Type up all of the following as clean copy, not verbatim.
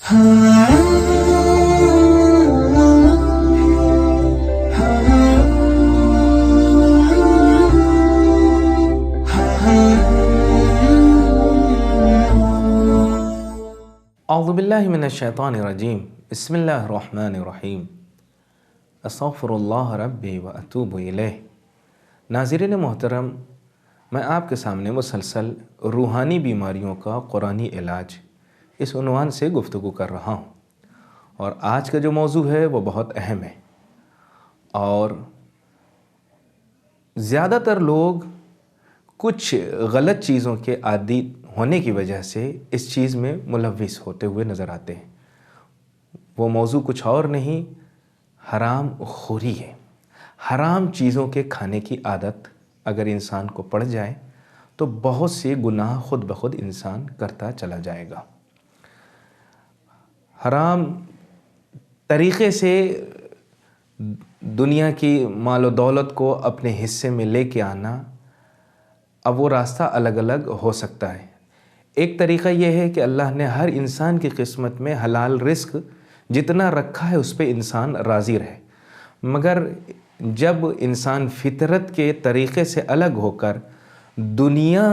اعوذ باللہ من الشیطان الرجیم بسم اللہ الرحمن الرحیم استغفر اللہ ربی و اتوب الیہ۔ ناظرین محترم، میں آپ کے سامنے مسلسل روحانی بیماریوں کا قرآنی علاج اس عنوان سے گفتگو کر رہا ہوں، اور آج کا جو موضوع ہے وہ بہت اہم ہے، اور زیادہ تر لوگ کچھ غلط چیزوں کے عادی ہونے کی وجہ سے اس چیز میں ملوث ہوتے ہوئے نظر آتے ہیں۔ وہ موضوع کچھ اور نہیں، حرام خوری ہے۔ حرام چیزوں کے کھانے کی عادت اگر انسان کو پڑ جائے تو بہت سے گناہ خود بخود انسان کرتا چلا جائے گا۔ حرام طریقے سے دنیا کی مال و دولت کو اپنے حصے میں لے کے آنا، اب وہ راستہ الگ الگ ہو سکتا ہے۔ ایک طریقہ یہ ہے کہ اللہ نے ہر انسان کی قسمت میں حلال رزق جتنا رکھا ہے اس پہ انسان راضی رہے، مگر جب انسان فطرت کے طریقے سے الگ ہو کر دنیا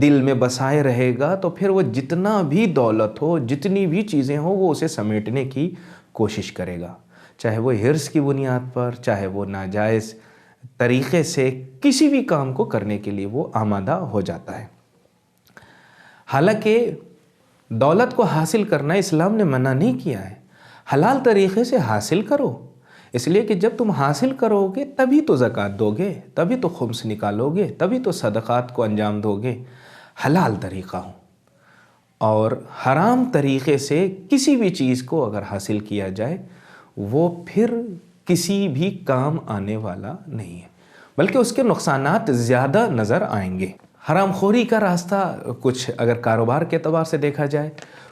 دل میں بسائے رہے گا تو پھر وہ جتنا بھی دولت ہو، جتنی بھی چیزیں ہوں، وہ اسے سمیٹنے کی کوشش کرے گا، چاہے وہ حرص کی بنیاد پر، چاہے وہ ناجائز طریقے سے کسی بھی کام کو کرنے کے لیے وہ آمادہ ہو جاتا ہے۔ حالانکہ دولت کو حاصل کرنا اسلام نے منع نہیں کیا ہے، حلال طریقے سے حاصل کرو، اس لیے کہ جب تم حاصل کرو گے تبھی تو زکوٰۃ دو گے، تبھی تو خمس نکالو گے، تبھی تو صدقات کو انجام دو گے۔ حلال طریقہ ہو، اور حرام طریقے سے کسی بھی چیز کو اگر حاصل کیا جائے وہ پھر کسی بھی کام آنے والا نہیں ہے، بلکہ اس کے نقصانات زیادہ نظر آئیں گے۔ حرام خوری کا راستہ کچھ اگر کاروبار کے اعتبار سے دیکھا جائے،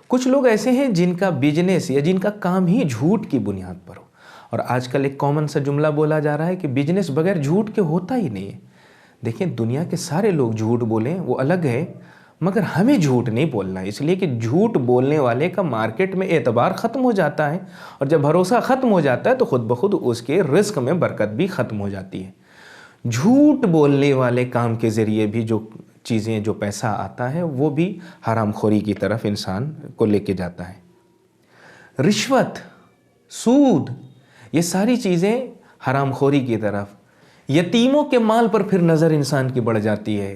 کچھ لوگ ایسے ہیں جن کا بزنس یا جن کا کام ہی جھوٹ کی بنیاد پر ہو، اور آج کل ایک کامن سا جملہ بولا جا رہا ہے کہ بزنس بغیر جھوٹ کے ہوتا ہی نہیں ہے۔ دیکھیں، دنیا کے سارے لوگ جھوٹ بولیں وہ الگ ہے، مگر ہمیں جھوٹ نہیں بولنا ہے، اس لیے کہ جھوٹ بولنے والے کا مارکیٹ میں اعتبار ختم ہو جاتا ہے، اور جب بھروسہ ختم ہو جاتا ہے تو خود بخود اس کے رزق میں برکت بھی ختم ہو جاتی ہے۔ جھوٹ بولنے والے کام کے ذریعے بھی جو چیزیں، جو پیسہ آتا ہے وہ بھی حرام خوری کی طرف انسان کو لے کے جاتا ہے۔ رشوت، سود، یہ ساری چیزیں حرام خوری کی طرف۔ یتیموں کے مال پر پھر نظر انسان کی بڑھ جاتی ہے۔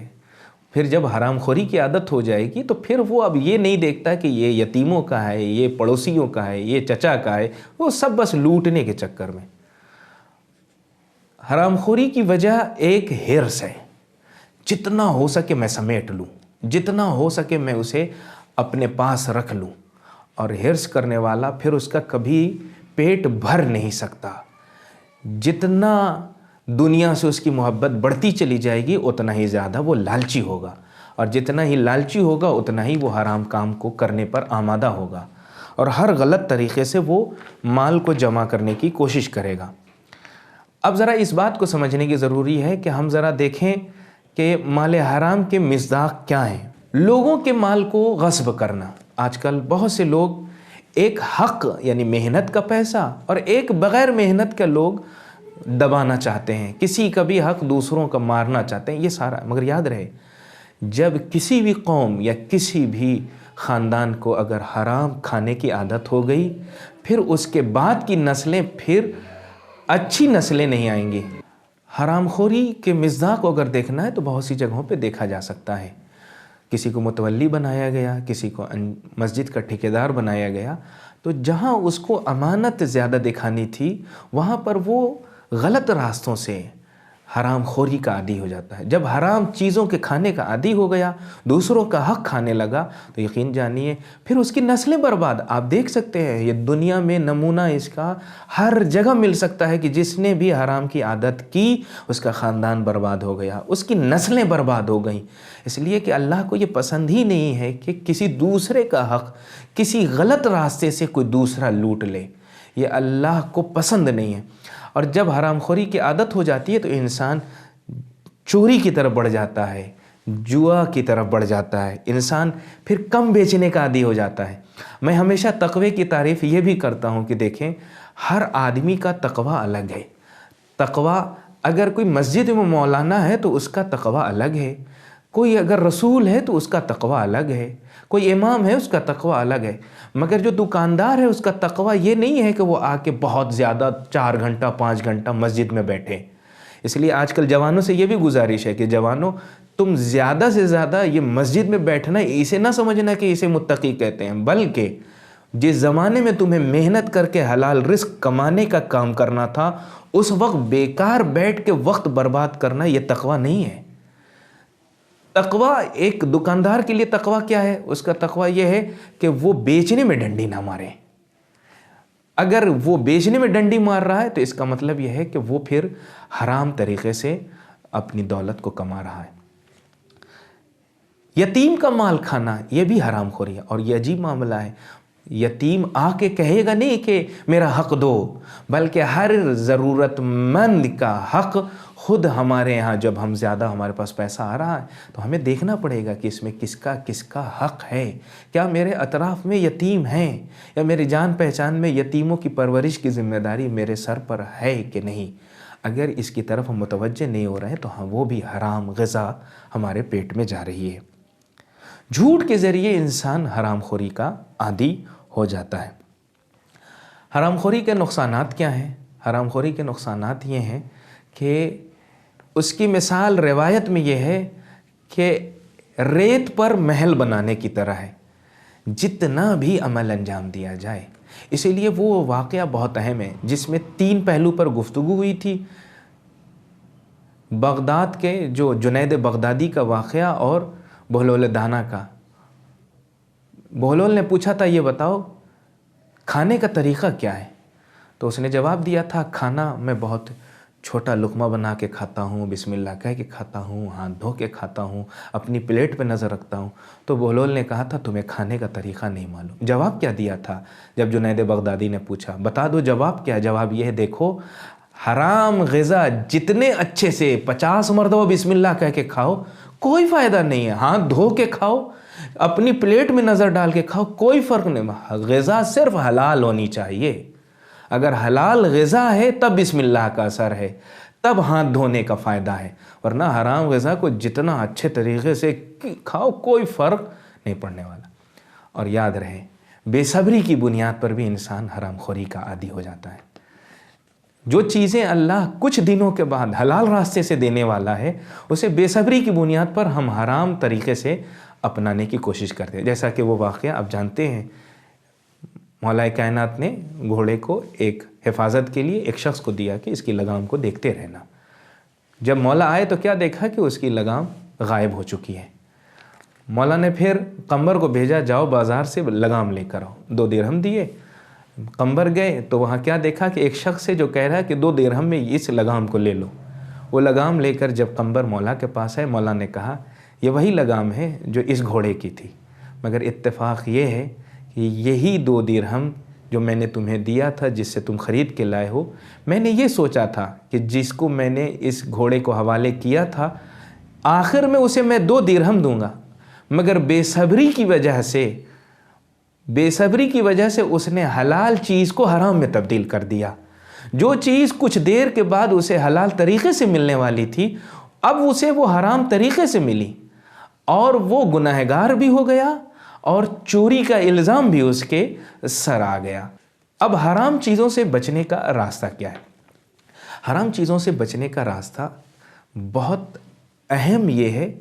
پھر جب حرام خوری کی عادت ہو جائے گی تو پھر وہ اب یہ نہیں دیکھتا کہ یہ یتیموں کا ہے، یہ پڑوسیوں کا ہے، یہ چچا کا ہے، وہ سب بس لوٹنے کے چکر میں۔ حرام خوری کی وجہ ایک حرص ہے، جتنا ہو سکے میں سمیٹ لوں، جتنا ہو سکے میں اسے اپنے پاس رکھ لوں، اور حرص کرنے والا پھر اس کا کبھی پیٹ بھر نہیں سکتا۔ جتنا دنیا سے اس کی محبت بڑھتی چلی جائے گی اتنا ہی زیادہ وہ لالچی ہوگا، اور جتنا ہی لالچی ہوگا اتنا ہی وہ حرام کام کو کرنے پر آمادہ ہوگا، اور ہر غلط طریقے سے وہ مال کو جمع کرنے کی کوشش کرے گا۔ اب ذرا اس بات کو سمجھنے کی ضروری ہے کہ ہم ذرا دیکھیں کہ مال حرام کے مصداق کیا ہیں۔ لوگوں کے مال کو غصب کرنا، آج کل بہت سے لوگ ایک حق یعنی محنت کا پیسہ اور ایک بغیر محنت کا لوگ دبانا چاہتے ہیں، کسی کا بھی حق دوسروں کا مارنا چاہتے ہیں، یہ سارا۔ مگر یاد رہے، جب کسی بھی قوم یا کسی بھی خاندان کو اگر حرام کھانے کی عادت ہو گئی، پھر اس کے بعد کی نسلیں پھر اچھی نسلیں نہیں آئیں گی۔ حرام خوری کے مصداق کو اگر دیکھنا ہے تو بہت سی جگہوں پہ دیکھا جا سکتا ہے۔ کسی کو متولی بنایا گیا، کسی کو مسجد کا ٹھیکیدار بنایا گیا، تو جہاں اس کو امانت زیادہ دکھانی تھی وہاں پر وہ غلط راستوں سے حرام خوری کا عادی ہو جاتا ہے۔ جب حرام چیزوں کے کھانے کا عادی ہو گیا، دوسروں کا حق کھانے لگا، تو یقین جانیے پھر اس کی نسلیں برباد۔ آپ دیکھ سکتے ہیں یہ دنیا میں نمونہ اس کا ہر جگہ مل سکتا ہے کہ جس نے بھی حرام کی عادت کی اس کا خاندان برباد ہو گیا، اس کی نسلیں برباد ہو گئیں، اس لیے کہ اللہ کو یہ پسند ہی نہیں ہے کہ کسی دوسرے کا حق کسی غلط راستے سے کوئی دوسرا لوٹ لے، یہ اللہ کو پسند نہیں ہے۔ اور جب حرام خوری کی عادت ہو جاتی ہے تو انسان چوری کی طرف بڑھ جاتا ہے، جوا کی طرف بڑھ جاتا ہے، انسان پھر کم بیچنے کا عادی ہو جاتا ہے۔ میں ہمیشہ تقوی کی تعریف یہ بھی کرتا ہوں کہ دیکھیں ہر آدمی کا تقوی الگ ہے۔ تقوی اگر کوئی مسجد میں مولانا ہے تو اس کا تقوی الگ ہے، کوئی اگر رسول ہے تو اس کا تقوی الگ ہے، کوئی امام ہے اس کا تقوی الگ ہے، مگر جو دکاندار ہے اس کا تقوی یہ نہیں ہے کہ وہ آ کے بہت زیادہ 4 گھنٹہ 5 گھنٹہ مسجد میں بیٹھے۔ اس لیے آج کل جوانوں سے یہ بھی گزارش ہے کہ جوانوں تم زیادہ سے زیادہ یہ مسجد میں بیٹھنا اسے نہ سمجھنا کہ اسے متقی کہتے ہیں، بلکہ جس زمانے میں تمہیں محنت کر کے حلال رزق کمانے کا کام کرنا تھا اس وقت بیکار بیٹھ کے وقت برباد کرنا یہ تقوی نہیں ہے۔ تقوی ایک دکاندار کے لیے تقوی کیا ہے؟ اس کا تقوی یہ ہے کہ وہ بیچنے میں ڈنڈی نہ مارے۔ اگر وہ بیچنے میں ڈنڈی مار رہا ہے تو اس کا مطلب یہ ہے کہ وہ پھر حرام طریقے سے اپنی دولت کو کما رہا ہے۔ یتیم کا مال کھانا یہ بھی حرام خوری ہے، اور یہ عجیب معاملہ ہے۔ یتیم آ کے کہے گا نہیں کہ میرا حق دو، بلکہ ہر ضرورت مند کا حق خود ہمارے ہاں جب ہم زیادہ ہمارے پاس پیسہ آ رہا ہے تو ہمیں دیکھنا پڑے گا کہ اس میں کس کا حق ہے۔ کیا میرے اطراف میں یتیم ہیں، یا میری جان پہچان میں یتیموں کی پرورش کی ذمہ داری میرے سر پر ہے کہ نہیں؟ اگر اس کی طرف ہم متوجہ نہیں ہو رہے ہیں تو وہ بھی حرام غذا ہمارے پیٹ میں جا رہی ہے۔ جھوٹ کے ذریعے انسان حرام خوری کا عادی ہو جاتا ہے۔ حرام خوری کے نقصانات کیا ہیں؟ حرام خوری کے نقصانات یہ ہیں کہ اس کی مثال روایت میں یہ ہے کہ ریت پر محل بنانے کی طرح ہے، جتنا بھی عمل انجام دیا جائے۔ اسی لیے وہ واقعہ بہت اہم ہے جس میں 3 پہلو پر گفتگو ہوئی تھی، بغداد کے جو جنید بغدادی کا واقعہ اور بہلول دانا کا۔ بہلول نے پوچھا تھا یہ بتاؤ کھانے کا طریقہ کیا ہے؟ تو اس نے جواب دیا تھا کھانا میں بہت چھوٹا لقمہ بنا کے کھاتا ہوں، بسم اللہ کہہ کے کھاتا ہوں، ہاتھ دھو کے کھاتا ہوں، اپنی پلیٹ پہ نظر رکھتا ہوں۔ تو بہلول نے کہا تھا تمہیں کھانے کا طریقہ نہیں معلوم۔ جواب کیا دیا تھا جب جنید بغدادی نے پوچھا بتا دو جواب کیا؟ جواب یہ ہے دیکھو حرام غذا جتنے اچھے سے 50 مرتبہ بسم اللہ کہہ کے کھاؤ کوئی فائدہ نہیں ہے، ہاتھ دھو کے کھاؤ، اپنی پلیٹ میں نظر ڈال کے کھاؤ، کوئی فرق نہیں۔ غذا صرف حلال ہونی چاہیے۔ اگر حلال غذا ہے تب بسم اللہ کا اثر ہے، تب ہاتھ دھونے کا فائدہ ہے، ورنہ حرام غذا کو جتنا اچھے طریقے سے کھاؤ کوئی فرق نہیں پڑنے والا۔ اور یاد رہے بے صبری کی بنیاد پر بھی انسان حرام خوری کا عادی ہو جاتا ہے۔ جو چیزیں اللہ کچھ دنوں کے بعد حلال راستے سے دینے والا ہے اسے بے صبری کی بنیاد پر ہم حرام طریقے سے اپنانے کی کوشش کرتے ہیں۔ جیسا کہ وہ واقعہ آپ جانتے ہیں، مولا کائنات نے گھوڑے کو ایک حفاظت کے لیے ایک شخص کو دیا کہ اس کی لگام کو دیکھتے رہنا۔ جب مولا آئے تو کیا دیکھا کہ اس کی لگام غائب ہو چکی ہے۔ مولا نے پھر قمبر کو بھیجا جاؤ بازار سے لگام لے کر آؤ۔ 2 درہم دیے، قمبر گئے تو وہاں کیا دیکھا کہ ایک شخص ہے جو کہہ رہا ہے کہ 2 درہم میں اس لگام کو لے لو۔ وہ لگام لے کر جب قمبر مولا کے پاس ہے، مولا نے کہا یہ وہی لگام ہے جو اس گھوڑے کی تھی، مگر اتفاق یہ ہے کہ یہی 2 درہم جو میں نے تمہیں دیا تھا جس سے تم خرید کے لائے ہو، میں نے یہ سوچا تھا کہ جس کو میں نے اس گھوڑے کو حوالے کیا تھا آخر میں اسے میں 2 درہم دوں گا، مگر بے صبری کی وجہ سے اس نے حلال چیز کو حرام میں تبدیل کر دیا۔ جو چیز کچھ دیر کے بعد اسے حلال طریقے سے ملنے والی تھی اب اسے وہ حرام طریقے سے ملی، اور وہ گناہگار بھی ہو گیا اور چوری کا الزام بھی اس کے سر آ گیا۔ اب حرام چیزوں سے بچنے کا راستہ کیا ہے؟ حرام چیزوں سے بچنے کا راستہ بہت اہم یہ ہے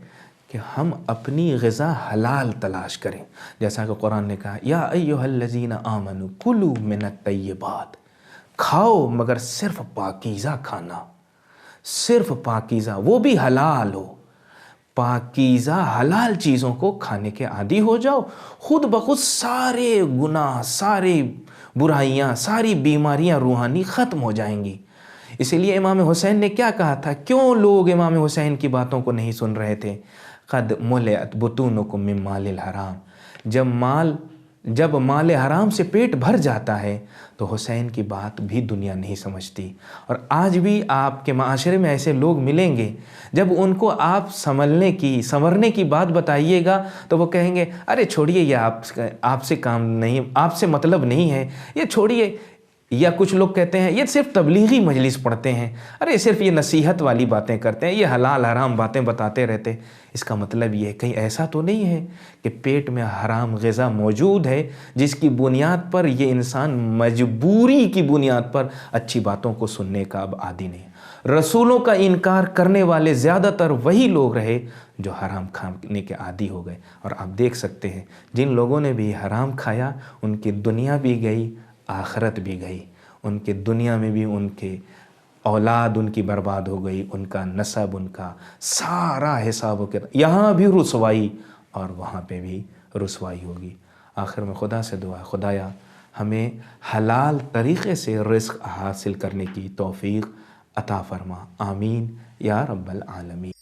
کہ ہم اپنی غذا حلال تلاش کریں، جیسا کہ قرآن نے کہا یا ایھا الذین آمنوا کلوا من الطیبات، کھاؤ مگر صرف پاکیزہ کھانا، صرف پاکیزہ، وہ بھی حلال ہو۔ پاکیزہ حلال چیزوں کو کھانے کے عادی ہو جاؤ، خود بخود سارے گناہ، ساری برائیاں، ساری بیماریاں روحانی ختم ہو جائیں گی۔ اسی لیے امام حسین نے کیا کہا تھا؟ کیوں لوگ امام حسین کی باتوں کو نہیں سن رہے تھے؟ قد ملئت بطونکم من مال الحرام، جب مال جب مال حرام سے پیٹ بھر جاتا ہے تو حسین کی بات بھی دنیا نہیں سمجھتی. اور آج بھی آپ کے معاشرے میں ایسے لوگ ملیں گے، جب ان کو آپ سنورنے کی بات بتائیے گا تو وہ کہیں گے ارے چھوڑیے، یہ آپ سے کام نہیں، آپ سے مطلب نہیں ہے، یہ چھوڑیے. یا کچھ لوگ کہتے ہیں یہ صرف تبلیغی مجلس پڑھتے ہیں، ارے صرف یہ نصیحت والی باتیں کرتے ہیں، یہ حلال حرام باتیں بتاتے رہتے. اس کا مطلب یہ ہے کہیں ایسا تو نہیں ہے کہ پیٹ میں حرام غذا موجود ہے جس کی بنیاد پر یہ انسان مجبوری کی بنیاد پر اچھی باتوں کو سننے کا اب عادی نہیں. رسولوں کا انکار کرنے والے زیادہ تر وہی لوگ رہے جو حرام کھانے کے عادی ہو گئے. اور آپ دیکھ سکتے ہیں جن لوگوں نے بھی حرام کھایا ان کی دنیا بھی گئی، آخرت بھی گئی. ان کے دنیا میں بھی ان کے اولاد ان کی برباد ہو گئی، ان کا نسب، ان کا سارا حساب ہو کے یہاں بھی رسوائی اور وہاں پہ بھی رسوائی ہوگی. آخر میں خدا سے دعا، خدایا ہمیں حلال طریقے سے رزق حاصل کرنے کی توفیق عطا فرما. آمین یا رب العالمین.